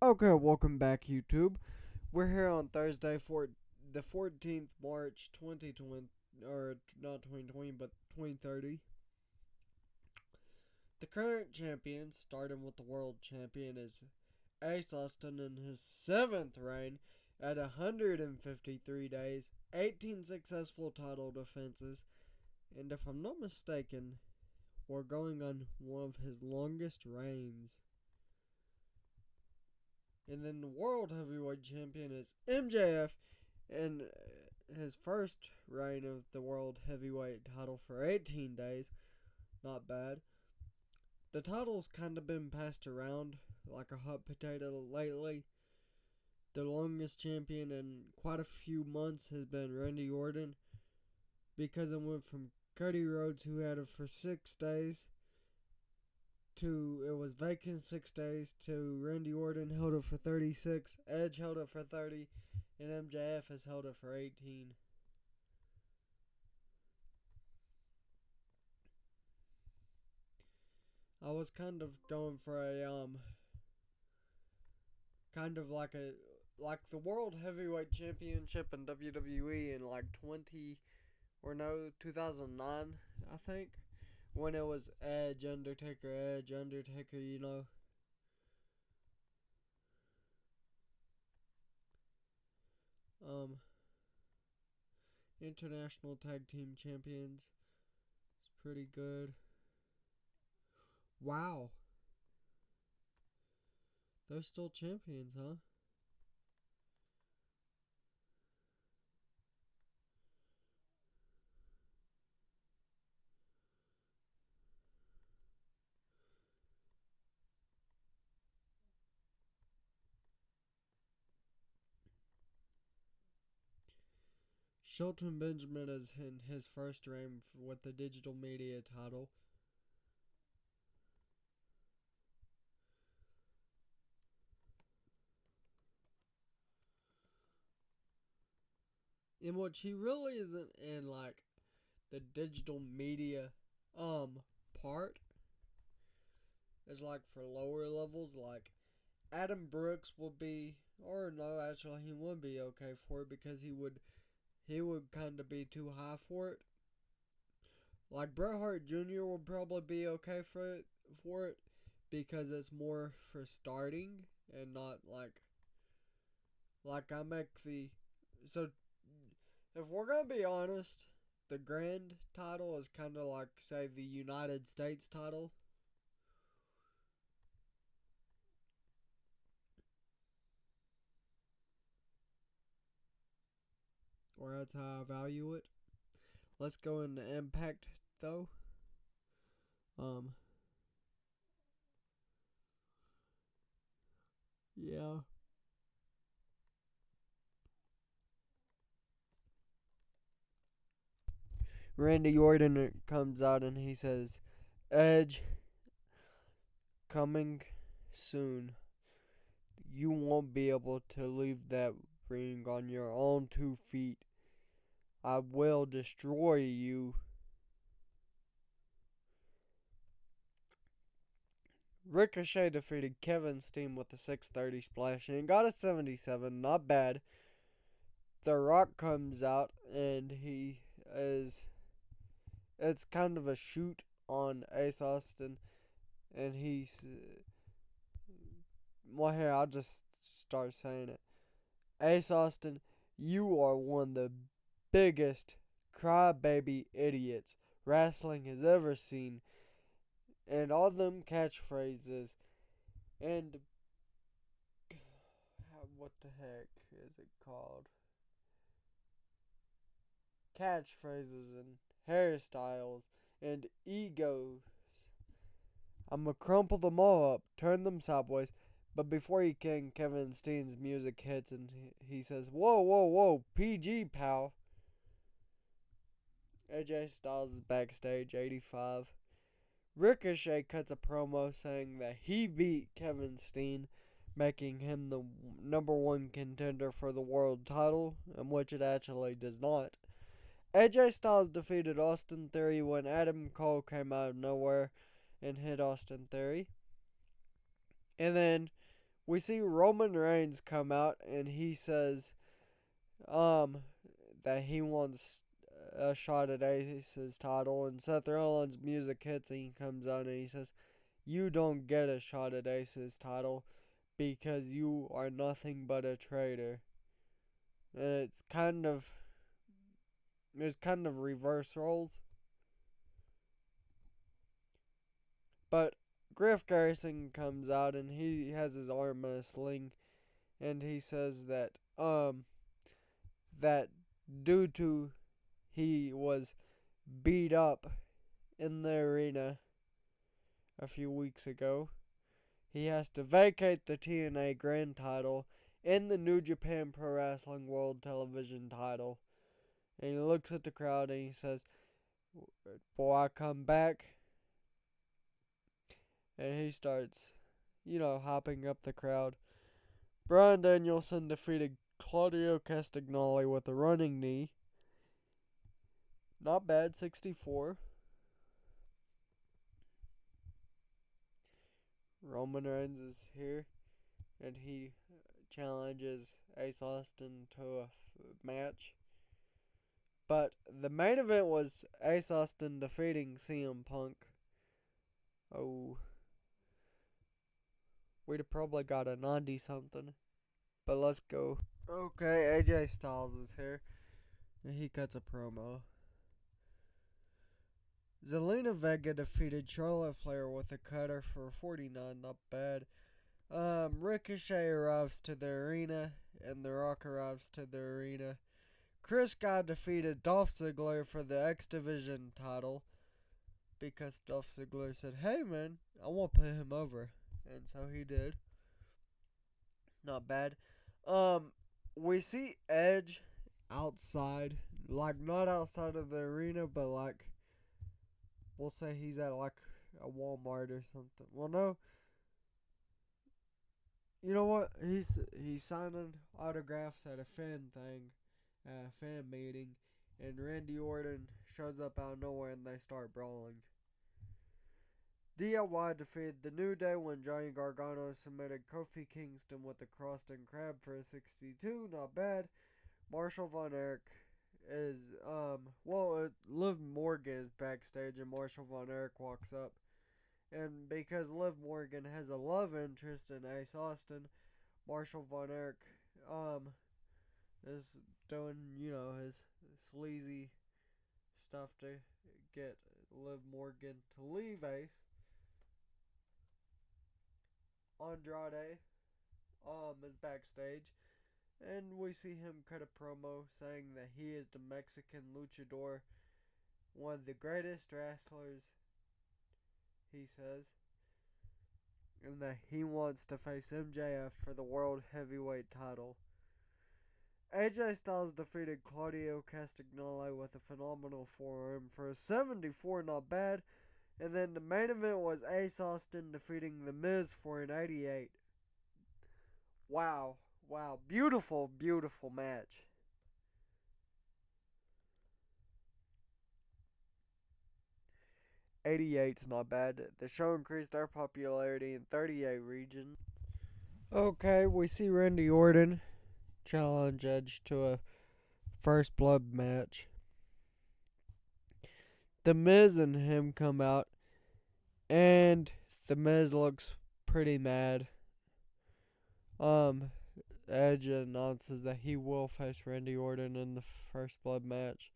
Okay, welcome back, YouTube. We're here on Thursday for the 14th March 2020, or not 2020, but 2030. The current champion, starting with the world champion, is Ace Austin in his 7th reign at 153 days, 18 successful title defenses, and if I'm not mistaken, we're going on one of his longest reigns. And then the world heavyweight champion is MJF in his first reign of the world heavyweight title for 18 days. Not bad. The title's kind of been passed around like a hot potato lately. The longest champion in quite a few months has been Randy Orton because it went from Cody Rhodes, who had it for 6 days, to it was vacant 6 days, to Randy Orton held it for 36, Edge held it for 30, and MJF has held it for 18. I was kind of going for a kind of like the World Heavyweight Championship in WWE in like 2009, I think, when it was Edge Undertaker, you know. Um International Tag Team Champions. It's pretty good. Wow. They're still champions, huh? Shelton Benjamin is in his first reign with the digital media title. In which he really isn't in like the digital media part. It's like for lower levels, like Adam Brooks will be, or no, actually he would be okay for it because he would kind of be too high for it. Like Bret Hart Jr. would probably be okay for it because it's more for starting and not like I make the so if we're gonna be honest, the grand title is kind of like say the United States title. Or that's how I value it. Let's go into Impact though. Um, yeah. Randy Orton comes out and he says, "Edge, coming soon. You won't be able to leave that ring on your own 2 feet. I will destroy you." Ricochet defeated Kevin Steen with a 630 splash and got a 77. Not bad. The Rock comes out and he is. It's kind of a shoot on Ace Austin, and he's. Well, here, I'll just start saying it. Ace Austin, you are one of the biggest crybaby idiots wrestling has ever seen. And all them catchphrases and what the heck is it called? Catchphrases and hairstyles and ego. I'm gonna crumple them all up, turn them sideways. But before he can, Kevin Steen's music hits and he says, "Whoa, whoa, whoa, PG, pal." AJ Styles is backstage, 85. Ricochet cuts a promo saying that he beat Kevin Steen, making him the #1 contender for the world title, in which it actually does not. AJ Styles defeated Austin Theory when Adam Cole came out of nowhere and hit Austin Theory. And then we see Roman Reigns come out and he says um that he wants a shot at Ace's title, and Seth Rollins' music hits and he comes out and he says, "You don't get a shot at Ace's title because you are nothing but a traitor." And there's kind of reverse roles, but Griff Garrison comes out and he has his arm in a sling, and he says that due to he was beat up in the arena a few weeks ago, he has to vacate the TNA Grand title and the New Japan Pro Wrestling World Television title. And he looks at the crowd and he says, "Boy, I come back." And he starts, hopping up the crowd. Bryan Danielson defeated Claudio Castagnoli with a running knee. Not bad, 64. Roman Reigns is here, and he challenges Ace Austin to a match. But the main event was Ace Austin defeating CM Punk. Oh, we'd have probably got a 90 something. But let's go. Okay, AJ Styles is here, and he cuts a promo. Zelina Vega defeated Charlotte Flair with a cutter for 49, not bad. Ricochet arrives to the arena, and The Rock arrives to the arena. Chris Guy defeated Dolph Ziggler for the X Division title because Dolph Ziggler said, "Hey man, I want to put him over," and so he did. Not bad. We see Edge outside, like not outside of the arena, but like we'll say he's at like a Walmart or something. Well, no. You know what? He's signing autographs at a fan thing, a fan meeting, and Randy Orton shows up out of nowhere and they start brawling. DIY defeated the New Day when Johnny Gargano submitted Kofi Kingston with a crossed and crab for a 62. Not bad. Marshall Von Erich is Liv Morgan is backstage and Marshall Von Erich walks up. And because Liv Morgan has a love interest in Ace Austin, Marshall Von Erich is doing, his sleazy stuff to get Liv Morgan to leave Ace. Andrade is backstage, and we see him cut a promo saying that he is the Mexican luchador, one of the greatest wrestlers, he says, and that he wants to face MJF for the World Heavyweight title. AJ Styles defeated Claudio Castagnoli with a phenomenal forearm for a 74, not bad. And then the main event was Ace Austin defeating The Miz for an 88. Wow. Beautiful, beautiful match. 88's not bad. The show increased our popularity in 38 regions. Okay, we see Randy Orton challenge Edge to a first blood match. The Miz and him come out, and The Miz looks pretty mad. Edge announces that he will face Randy Orton in the first blood match.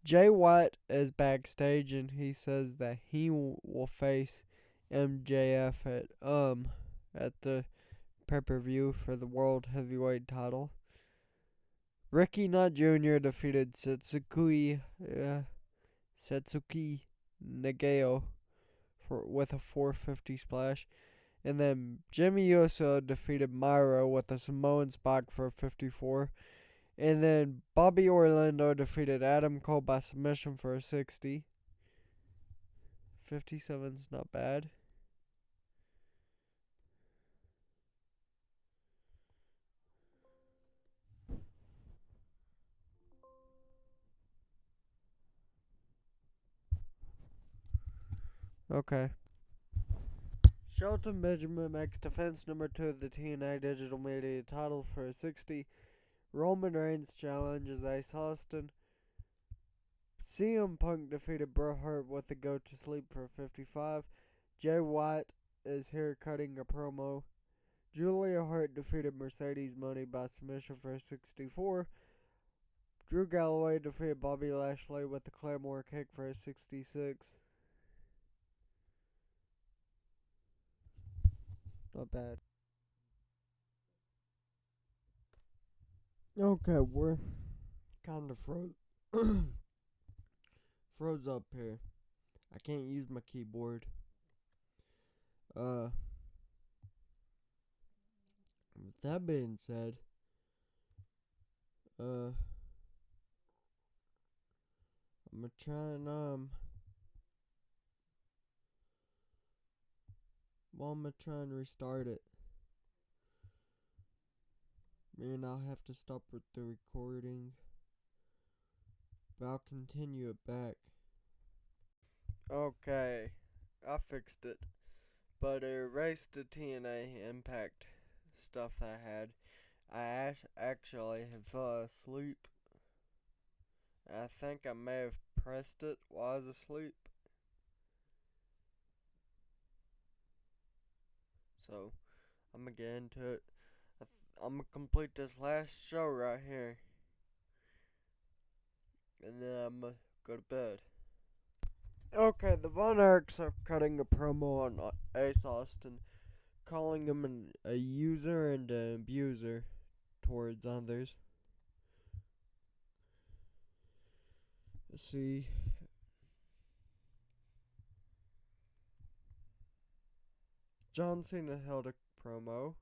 Jay White is backstage and he says that he will face MJF at the pay-per-view for the World Heavyweight title. Ricky Knott Jr. defeated Setsuki Nagao with a 450 splash. And then Jimmy Uso defeated Myro with a Samoan spike for a 54. And then Bobby Orlando defeated Adam Cole by submission for a 60. 57's not bad. Okay. Shelton Benjamin makes defense number 2 of the TNA Digital Media title for 60. Roman Reigns challenges Ace Austin. CM Punk defeated Bret Hart with a go to sleep for 55. Jay White is here cutting a promo. Julia Hart defeated Mercedes Moné by submission for 64. Drew Galloway defeated Bobby Lashley with the Claymore kick for 66. Not bad. Okay, we're kind of froze up here. I can't use my keyboard. With that being said, I'm gonna try and restart it. And I'll have to stop with the recording, but I'll continue it back. Okay, I fixed it, but it erased the TNAiMPACT stuff I had. I actually have fell asleep. I think I may have pressed it while I was asleep. So, I'm gonna get into it. I'm gonna complete this last show right here. And then I'm gonna go to bed. Okay, the Von Erichs are cutting a promo on Ace Austin, calling him a user and an abuser towards others. Let's see. John Cena held a promo.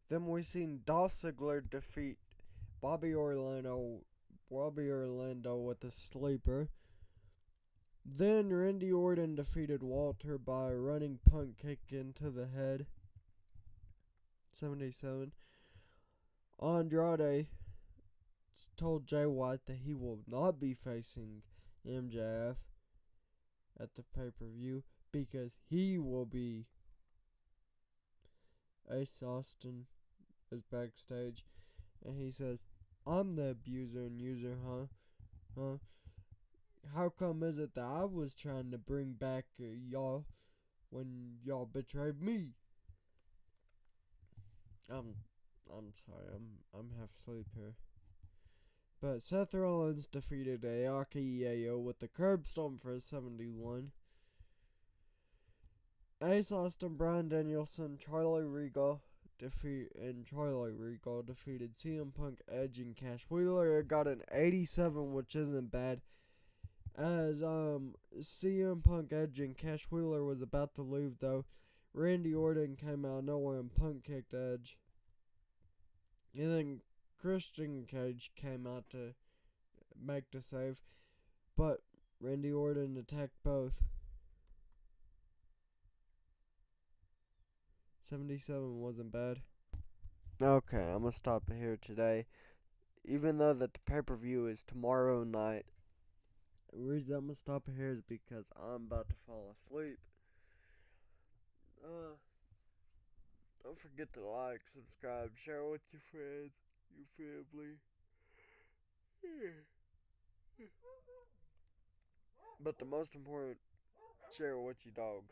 Then we seen Dolph Ziggler defeat Bobby Orlando with a sleeper. Then Randy Orton defeated Walter by a running punt kick into the head. 77. Andrade told Jay White that he will not be facing MJF at the pay-per-view because he will be. Ace Austin is backstage and he says, "I'm the abuser and user, huh? How come is it that I was trying to bring back y'all when y'all betrayed me?" I'm sorry, I'm half asleep here. But Seth Rollins defeated Aoki Ioyo with the curb stomp for 71. Ace Austin, Bryan Danielson, Charlie Regal defeated CM Punk, Edge, and Cash Wheeler. It got an 87, which isn't bad. As CM Punk, Edge, and Cash Wheeler was about to leave, though, Randy Orton came out of nowhere and Punk kicked Edge. And then Christian Cage came out to make the save, but Randy Orton attacked both. 77 wasn't bad. Okay, I'm gonna stop here today. Even though that the pay-per-view is tomorrow night, the reason I'm gonna stop here is because I'm about to fall asleep. Don't forget to like, subscribe, share with your friends, your family. But the most important, share with your dog.